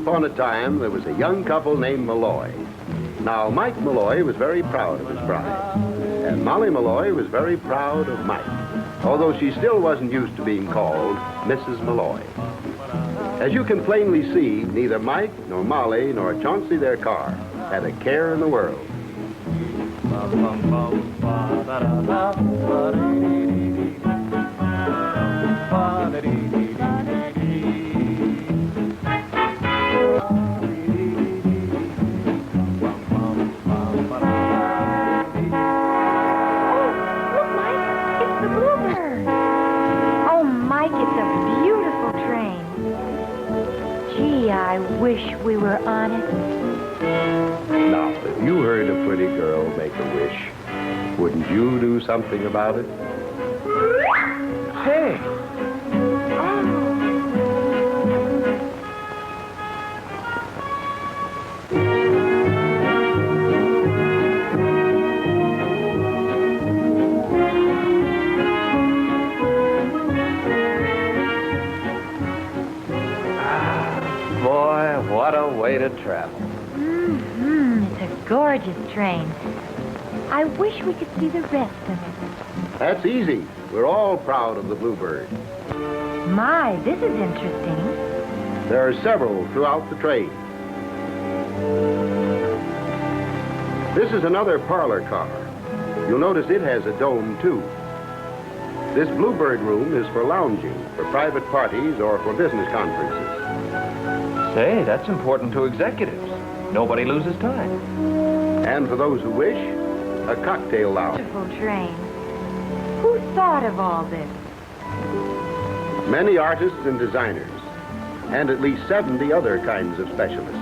upon a time, there was a young couple named Malloy. Now, Mike Malloy was very proud of his bride, and Molly Malloy was very proud of Mike, although she still wasn't used to being called Mrs. Malloy. As you can plainly see, neither Mike, nor Molly, nor Chauncey, their car, had a care in the world. I wish we were on it. Now, if you heard a pretty girl make a wish, wouldn't you do something about it? Hey! What a way to travel. It's a gorgeous train. I wish we could see the rest of it. That's easy. We're all proud of the Bluebird. My, this is interesting. There are several throughout the train. This is another parlor car. You'll notice it has a dome, too. This Bluebird room is for lounging, for private parties, or for business conferences. Say, that's important to executives. Nobody loses time. And for those who wish, a cocktail lounge. Beautiful train. Who thought of all this? Many artists and designers, and at least 70 other kinds of specialists.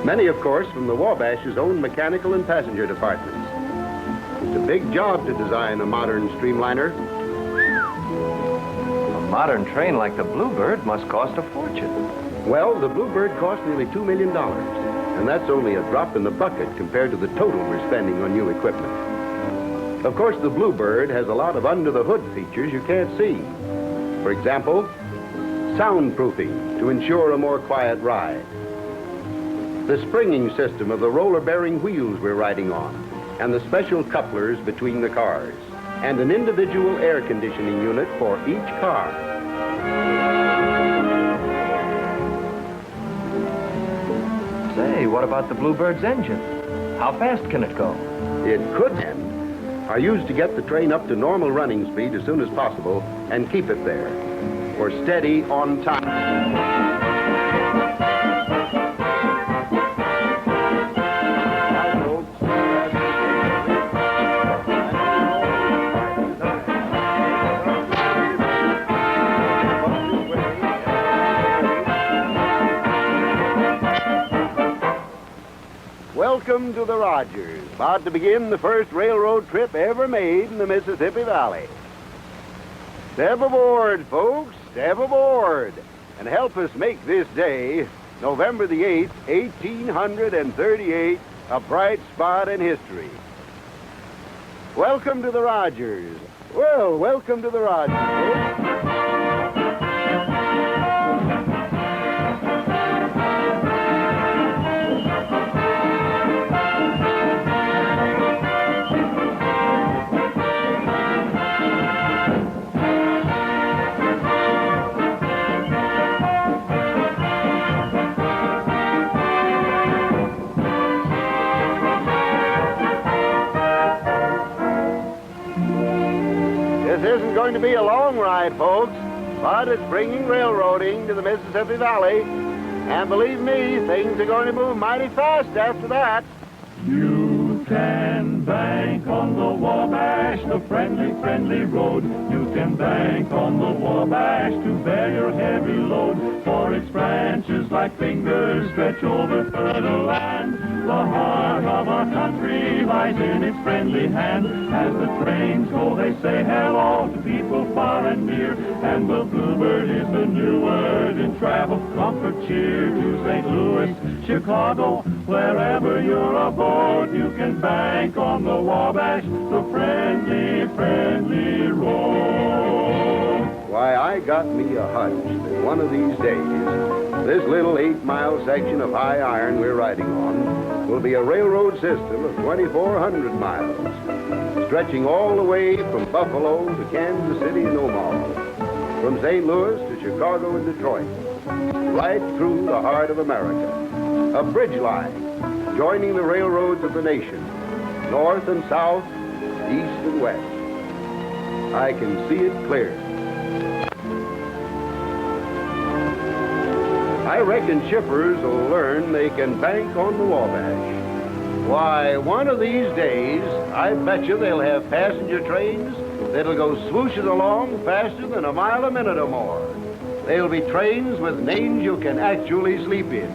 Many, of course, from the Wabash's own mechanical and passenger departments. It's a big job to design a modern streamliner. A modern train like the Bluebird must cost a fortune. Well, the Bluebird cost nearly $2 million, and that's only a drop in the bucket compared to the total we're spending on new equipment. Of course, the Bluebird has a lot of under-the-hood features you can't see. For example, soundproofing to ensure a more quiet ride. The springing system of the roller-bearing wheels we're riding on, and the special couplers between the cars, and an individual air conditioning unit for each car. Say, what about the Bluebird's engine? How fast can it go? It could end. Are used to get the train up to normal running speed as soon as possible and keep it there for steady on time. Welcome to the Rogers, about to begin the first railroad trip ever made in the Mississippi Valley. Step aboard, folks, step aboard, and help us make this day, November the 8th, 1838, a bright spot in history. Welcome to the Rogers. Well, welcome to the Rogers, folks. This isn't going to be a long ride, folks, but it's bringing railroading to the Mississippi Valley. And believe me, things are going to move mighty fast after that. You can bank on the Wabash, the friendly, friendly road. You can bank on the Wabash to bear your heavy load. For its branches like fingers stretch over fertile land. The heart of our country lies in its friendly hand. As the trains go, they say hello to people far and near. And the Bluebird is the new word in travel. Comfort, cheer to St. Louis, Chicago, wherever you're aboard. You can bank on the Wabash, the friendly, friendly road. Why, I got me a hunch that one of these days, this little 8-mile section of high iron we're riding on will be a railroad system of 2,400 miles, stretching all the way from Buffalo to Kansas City and Omaha, from St. Louis to Chicago and Detroit, right through the heart of America. A bridge line joining the railroads of the nation, north and south, east and west. I can see it clear. I reckon shippers will learn they can bank on the Wabash. Why, one of these days, I bet you they'll have passenger trains that'll go swooshing along faster than a mile a minute or more. They'll be trains with names you can actually sleep in.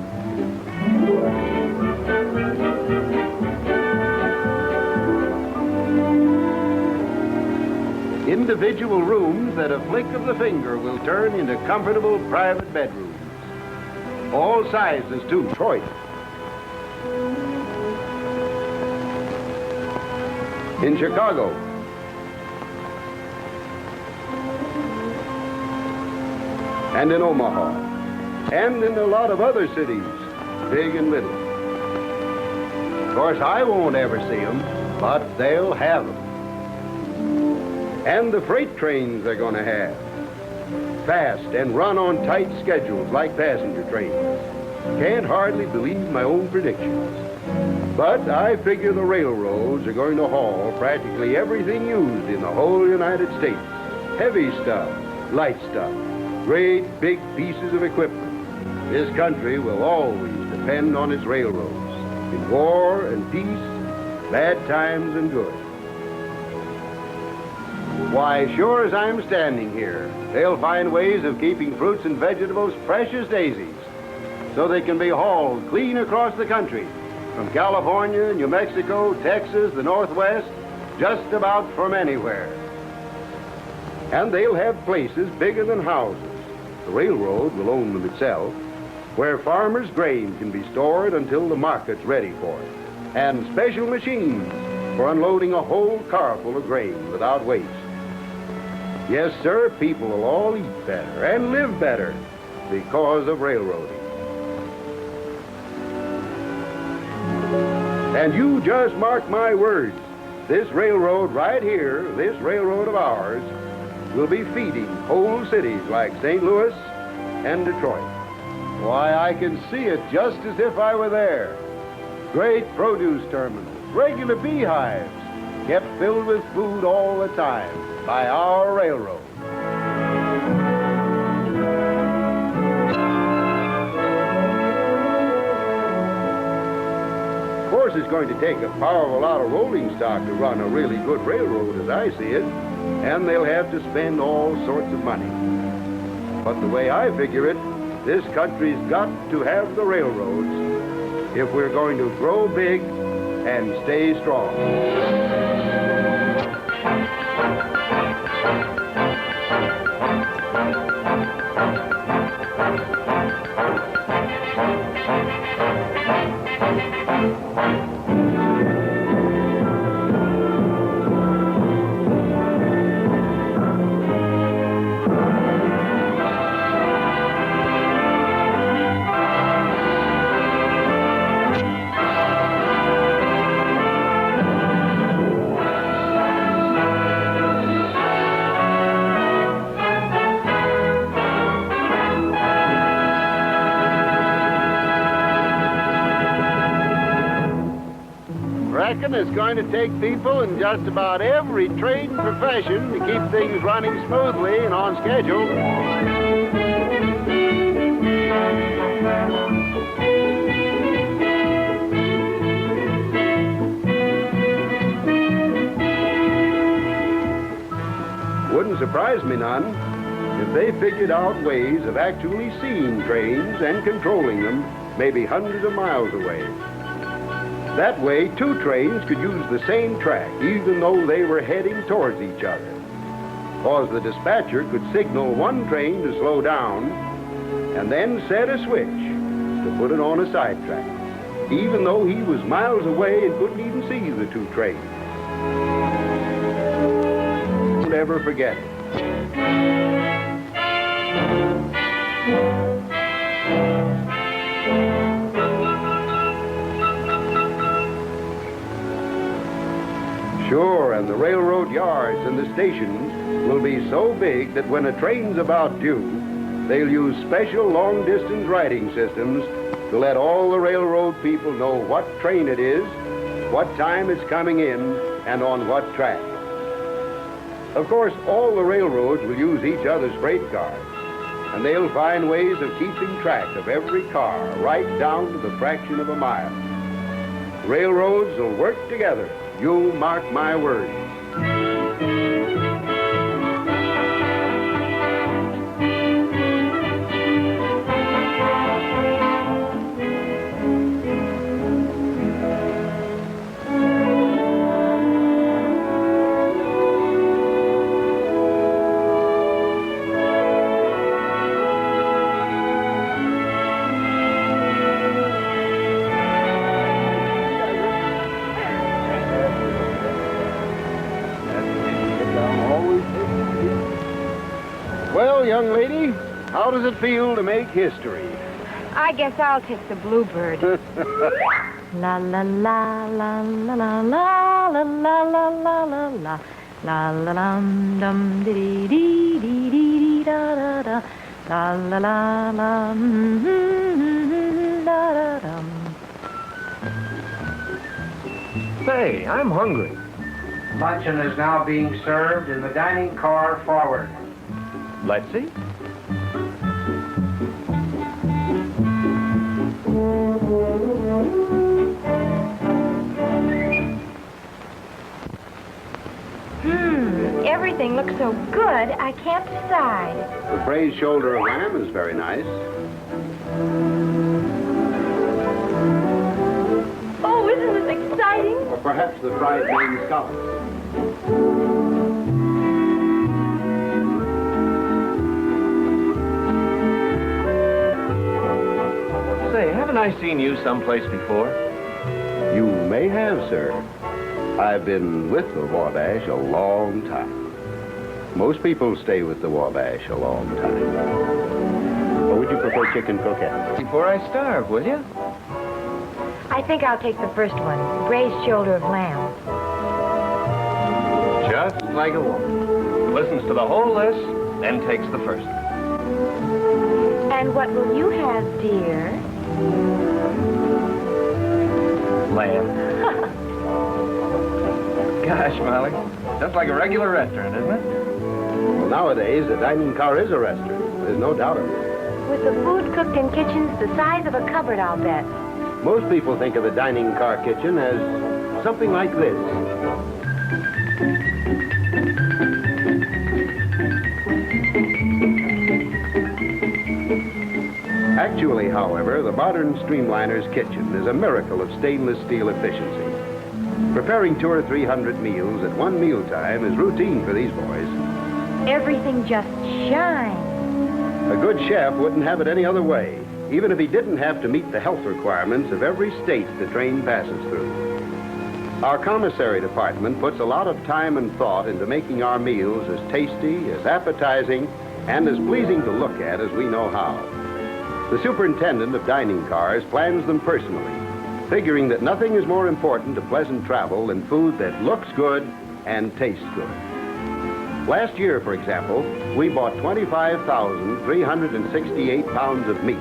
Individual rooms that a flick of the finger will turn into comfortable private bedrooms. All sizes, too. Detroit. In Chicago. And in Omaha. And in a lot of other cities, big and little. Of course, I won't ever see them, but they'll have them. And the freight trains they're going to have. Fast and run on tight schedules like passenger trains. Can't hardly believe my own predictions. But I figure the railroads are going to haul practically everything used in the whole United States. Heavy stuff, light stuff, great big pieces of equipment. This country will always depend on its railroads, in war and peace, bad times and good. Why, sure as I'm standing here, they'll find ways of keeping fruits and vegetables fresh as daisies, so they can be hauled clean across the country, from California, New Mexico, Texas, the Northwest, just about from anywhere. And they'll have places bigger than houses. The railroad will own them itself, where farmers' grain can be stored until the market's ready for it, and special machines for unloading a whole car full of grain without waste. Yes, sir, people will all eat better and live better because of railroading. And you just mark my words, this railroad right here, this railroad of ours, will be feeding whole cities like St. Louis and Detroit. Why, I can see it just as if I were there. Great produce terminals, regular beehives, kept filled with food all the time by our railroad. Of course, it's going to take a powerful lot of rolling stock to run a really good railroad as I see it, and they'll have to spend all sorts of money. But the way I figure it, this country's got to have the railroads if we're going to grow big and stay strong. It's going to take people in just about every trade and profession to keep things running smoothly and on schedule. Wouldn't surprise me none if they figured out ways of actually seeing trains and controlling them maybe hundreds of miles away. That way, two trains could use the same track, even though they were heading towards each other. Because the dispatcher could signal one train to slow down and then set a switch to put it on a side track, even though he was miles away and couldn't even see the two trains. Don't ever forget it. Sure, and the railroad yards and the stations will be so big that when a train's about due, they'll use special long-distance writing systems to let all the railroad people know what train it is, what time it's coming in, and on what track. Of course, all the railroads will use each other's freight cars, and they'll find ways of keeping track of every car right down to the fraction of a mile. Railroads will work together. You mark my words. Well, young lady, how does it feel to make history? I guess I'll take the bluebird. La la la la la la la la la la la la la la la dum dum dee dee dee dee da da da la la la la da da dum. Say, I'm hungry. Luncheon is now being served in the dining car forward. Let's see. Everything looks so good, I can't decide. The braised shoulder of lamb is very nice. Oh, isn't this exciting? Or perhaps the fried Maine scallops. Say, haven't I seen you someplace before? You may have, sir. I've been with the Wabash a long time. Most people stay with the Wabash a long time. Or would you prefer chicken croquettes? Before I starve, will you? I think I'll take the first one, braised shoulder of lamb. Just like a woman. Listens to the whole list, then takes the first. And what will you have, dear? Lamb. Gosh, Molly, just like a regular restaurant, isn't it? Well, nowadays, a dining car is a restaurant. There's no doubt of it. With the food cooked in kitchens the size of a cupboard, I'll bet. Most people think of a dining car kitchen as something like this. Actually, however, the modern Streamliner's kitchen is a miracle of stainless steel efficiency. Preparing 200 or 300 meals at one mealtime is routine for these boys. Everything just shines. A good chef wouldn't have it any other way, even if he didn't have to meet the health requirements of every state the train passes through. Our commissary department puts a lot of time and thought into making our meals as tasty, as appetizing, and as pleasing to look at as we know how. The superintendent of dining cars plans them personally, figuring that nothing is more important to pleasant travel than food that looks good and tastes good. Last year, for example, we bought 25,368 pounds of meat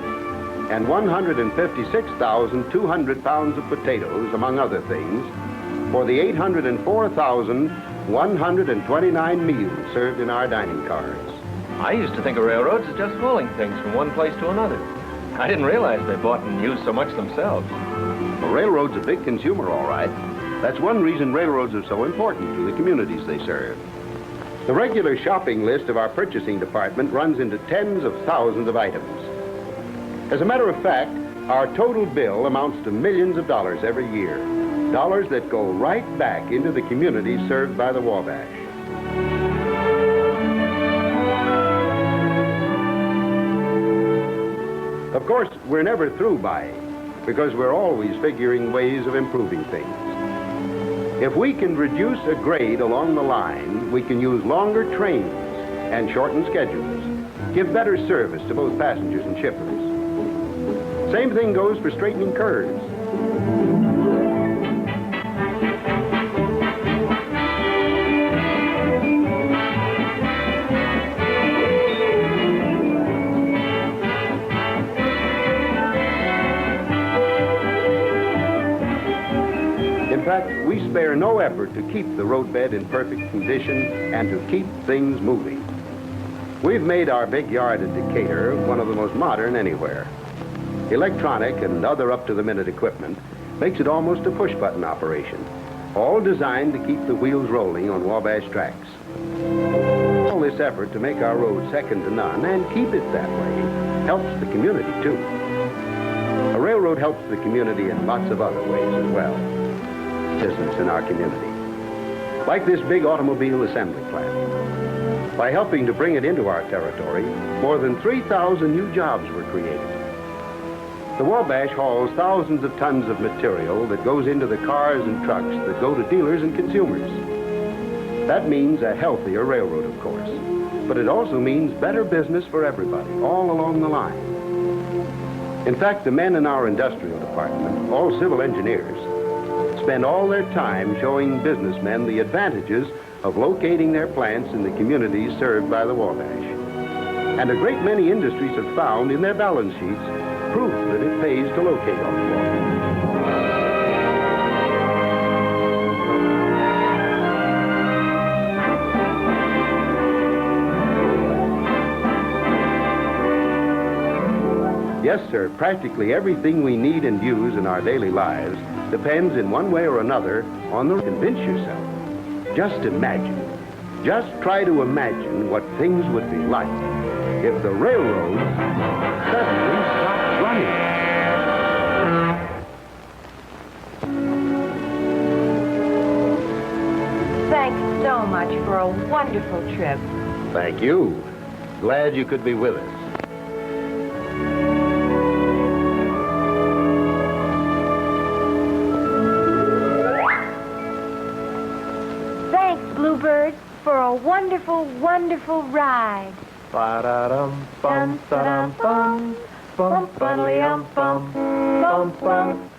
and 156,200 pounds of potatoes, among other things, for the 804,129 meals served in our dining cars. I used to think of railroads as just hauling things from one place to another. I didn't realize they bought and used so much themselves. The railroad's a big consumer, all right. That's one reason railroads are so important to the communities they serve. The regular shopping list of our purchasing department runs into tens of thousands of items. As a matter of fact, our total bill amounts to millions of dollars every year. Dollars that go right back into the communities served by the Wabash. Of course, we're never through buying, because we're always figuring ways of improving things. If we can reduce a grade along the line, we can use longer trains and shorten schedules. give better service to both passengers and shippers. Same thing goes for straightening curves. In fact, we spare no effort to keep the roadbed in perfect condition and to keep things moving. We've made our big yard at Decatur one of the most modern anywhere. Electronic and other up-to-the-minute equipment makes it almost a push-button operation, all designed to keep the wheels rolling on Wabash tracks. All this effort to make our road second to none and keep it that way helps the community, too. A railroad helps the community in lots of other ways as well. Business in our community, like this big automobile assembly plant. By helping to bring it into our territory, more than 3,000 new jobs were created. The Wabash hauls thousands of tons of material that goes into the cars and trucks that go to dealers and consumers. That means a healthier railroad, of course, but it also means better business for everybody, all along the line. In fact, the men in our industrial department, all civil engineers, spend all their time showing businessmen the advantages of locating their plants in the communities served by the Wabash. And a great many industries have found in their balance sheets proof that it pays to locate on the Wabash. Yes, sir, practically everything we need and use in our daily lives depends in one way or another on the... Convince yourself. Just imagine. Just try to imagine what things would be like if the railroads suddenly stopped running. Thanks so much for a wonderful trip. Thank you. Glad you could be with us. Bluebird, for a wonderful, wonderful ride. Ba-da-dum, bum, da-dum, bum, bum, ba-da-dum, bum, bum, bum.